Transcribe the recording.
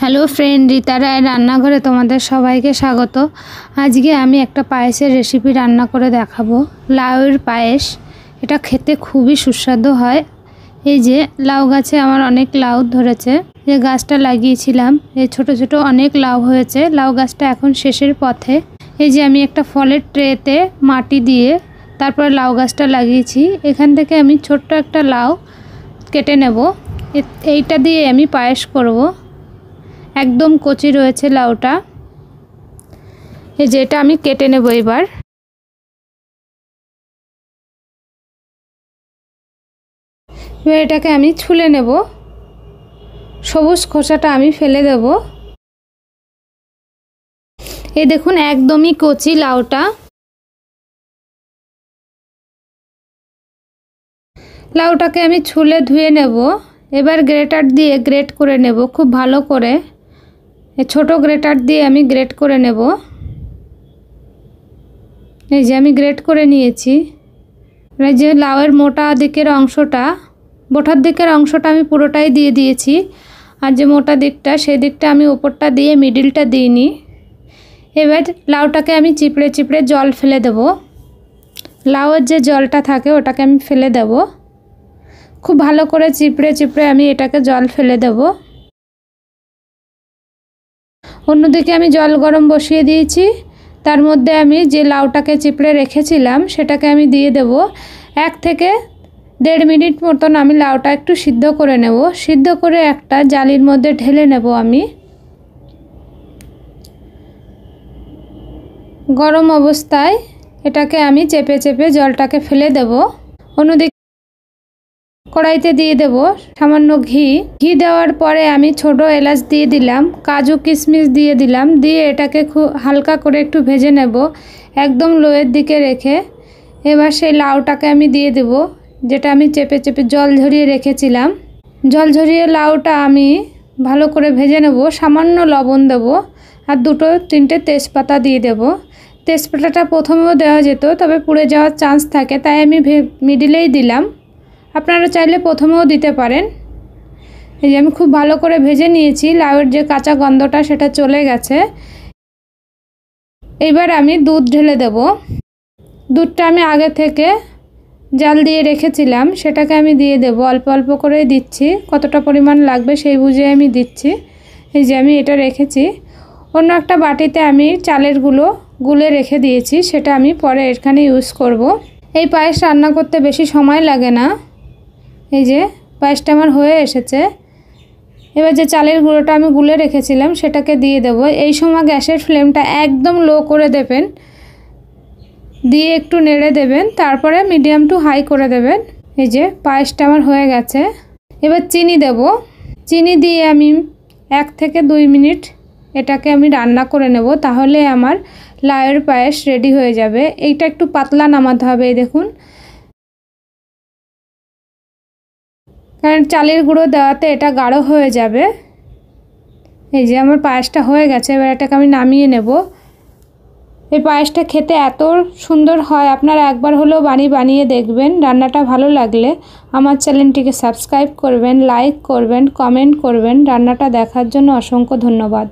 Hello friend, Rita রায় রান্নাঘরে তোমাদের সবাইকে স্বাগত। আজকে আমি একটা পায়েসের রেসিপি রান্না করে দেখাবো, লাউয়ের পায়েস। এটা খেতে খুবই সুস্বাদু হয়। এই যে লাউ গাছে আমার অনেক লাউ ধরেছে, যে গাছটা লাগিয়েছিলাম এই ছোট ছোট অনেক লাউ হয়েছে। লাউ গাছটা এখন শেষের পথে। এই যে আমি একটা ফলের ট্রেতে মাটি দিয়ে তারপর লাউ গাছটা লাগিয়েছি। এখান থেকে আমি ছোট্ট একটা লাউ কেটে নেব, এইটা দিয়ে আমি পায়েস করব। একদম কচি রয়েছে লাউটা। এই যে এটা আমি কেটে নেব। এবার এটাকে আমি ছুলে নেব, সবুজ খোসাটা আমি ফেলে দেব। এই দেখুন একদমই কচি লাউটা। লাউটাকে আমি ছুলে ধুয়ে নেব। এবার গ্রেটার দিয়ে গ্রেট করে নেব খুব ভালো করে। ছোট গ্রেটার দিয়ে আমি গ্রেট করে নেব। এই যে আমি গ্রেট করে নিয়েছি। এই যে লাউয়ের মোটা দিকের অংশটা, বোটার দিকের অংশটা আমি পুরোটাই দিয়ে দিয়েছি, আর যে মোটা দিকটা সেই দিকটা আমি ওপরটা দিয়ে মিডিলটা দিইনি। এবার লাউটাকে আমি চিপড়ে চিপড়ে জল ফেলে দেব। লাউয়ের যে জলটা থাকে ওটাকে আমি ফেলে দেব। খুব ভালো করে চিপড়ে চিপড়ে আমি এটাকে জল ফেলে দেব। অন্যদিকে আমি জল গরম বসিয়ে দিয়েছি। তার মধ্যে আমি যে লাউটাকে চিপড়ে রেখেছিলাম সেটাকে আমি দিয়ে দেব। 1 থেকে 1.5 মিনিট মতন আমি লাউটা একটু সিদ্ধ করে নেব। সিদ্ধ করে একটা জালির মধ্যে ঢেলে নেব আমি। গরম অবস্থায় এটাকে আমি চেপে চেপে জলটাকে ফেলে দেব। অন্যদিকে কড়াইতে দিয়ে দেব সামান্য ঘি। ঘি দেওয়ার পরে আমি ছোট এলাচ দিয়ে দিলাম, কাজু কিশমিশ দিয়ে দিলাম। দিয়ে এটাকে খুব হালকা করে একটু ভেজে নেব, একদম লোয়ের দিকে রেখে। এবার সেই লাউটাকে আমি দিয়ে দেব, যেটা আমি চেপে চেপে জল ঝরিয়ে রেখেছিলাম। জল ঝরিয়ে লাউটা আমি ভালো করে ভেজে নেব। সামান্য লবণ দেব, আর 2-3টে তেজপাতা দিয়ে দেব। তেজপাতাটা প্রথমেও দেওয়া যেত, তবে পুড়ে যাওয়ার চান্স থাকে, তাই আমি মিডিলেই দিলাম। আপনারা চাইলে প্রথমেও দিতে পারেন। এই যে আমি খুব ভালো করে ভেজে নিয়েছি। লাউয়ের যে কাঁচা গন্ধটা সেটা চলে গেছে। এবার আমি দুধ ঢেলে দেব। দুধটা আমি আগে থেকে জাল দিয়ে রেখেছিলাম, সেটাকে আমি দিয়ে দেব। অল্প অল্প করেই দিচ্ছি, কতটা পরিমাণ লাগবে সেই বুঝে আমি দিচ্ছি। এই যে আমি এটা রেখেছি। অন্য একটা বাটিতে আমি চালের গুঁড়ো গুলে রেখে দিয়েছি, সেটা আমি পরে এখানে ইউজ করব। এই পায়েস রান্না করতে বেশি সময় লাগে না। এই যে পায়েসটা আমার হয়ে এসেছে। এবার যে চালের গুঁড়োটা আমি গুলে রেখেছিলাম সেটাকে দিয়ে দেব। এই সময় গ্যাসের ফ্লেমটা একদম লো করে দেবেন, দিয়ে একটু নেড়ে দেবেন, তারপরে মিডিয়াম টু হাই করে দেবেন। এই যে পায়েসটা আমার হয়ে গেছে। এবার চিনি দেব। চিনি দিয়ে আমি 1 থেকে 2 মিনিট এটাকে আমি রান্না করে নেব, তাহলে আমার লাউয়ের পায়েস রেডি হয়ে যাবে। এইটা একটু পাতলা নামাতে হবে। এই দেখুন, কারণ চালের গুঁড়ো দেওয়াতে এটা গাঢ় হয়ে যাবে। এই যে আমার পায়েসটা হয়ে গেছে। এবার এটাকে আমি নামিয়ে নেব। এই পায়েসটা খেতে এত সুন্দর হয়, আপনারা একবার হলেও বানিয়ে দেখবেন। রান্নাটা ভালো লাগলে আমার চ্যানেলটিকে সাবস্ক্রাইব করবেন, লাইক করবেন, কমেন্ট করবেন। রান্নাটা দেখার জন্য অসংখ্য ধন্যবাদ।